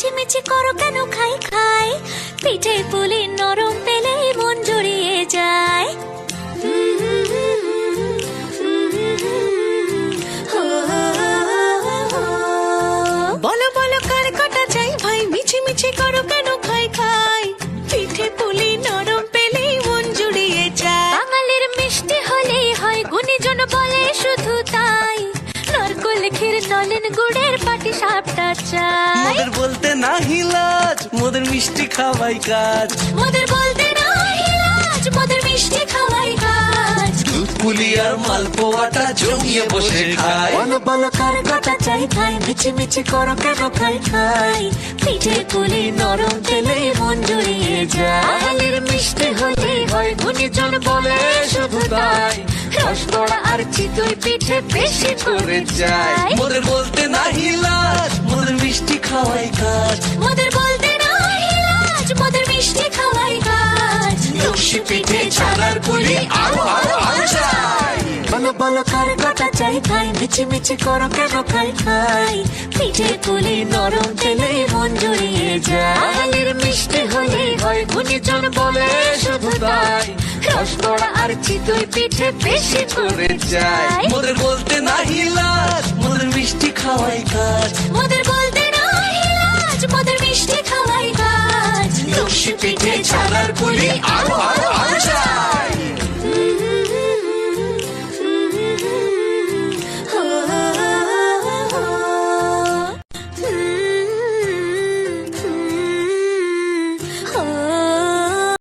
মিছিমিছি করো কেন খাই খাই, পিঠে পুলি নরম পেলে মন জড়িয়ে যায়। বলো বলো কার কটা চাই ভাই, মিছিমিছি করো কেন খাই খাই, পিঠে পুলি নরম পেলে মন জুড়িয়ে যায়। বাঙালির মিষ্টি হলেই হয়, গুণীজন বলে শুধু তাই, নারকোল ক্ষীর নলেন গুড়ের পাটি সাপটা চাই। মোদের বলতে না হিলাজ, মোদের মিষ্টি খাওয়াই কাজ। মোদের বলতে না হিলাজ, মোদের মিষ্টি খাওয়াই কাজ। দুধ পুলি আর মালপোয়াটা জমিয়ে বসে খায়। বলো বলো কার কটা চাই ভাই, মিছিমিছি করো কেন খাই খাই, পিঠে পুলি নরম পেলে মন জুড়িয়ে যায়। বাঙালির মিষ্টি হলেই হয়, গুণীজন বলে শুধু তাই, রসবড়া আর চিতই পিঠে বেশি করে যায়। মোদের বলতে না হিলাজ, মোদের মিষ্টি খাওয়াই কাজ। মোদের বলতে না হিলাজ, মোদের মিষ্টি খাওয়াই কাজ। লস্যি পিঠে ছানার পুলি আরো আরো আরো চাই। বলো বলো কার কটা চাই ভাই, মিছিমিছি করো কেন খাই খাই, পিঠে পুলি নরম পেলে মন জুড়িয়ে যায়। বাঙালির মিষ্টি হলেই হয়, গুণীজন বলে শুধু তাই, রসবড়া আর চিতই পিঠে বেশি করে যায়। মোদের বলতে না হিলাজ, মোদের মিষ্টি খাওয়াই কাজ। মোদের বলতে না হিলাজ, মোদের মিষ্টি খাওয়াই কাজ। লস্যি পিঠে ছানার পুলি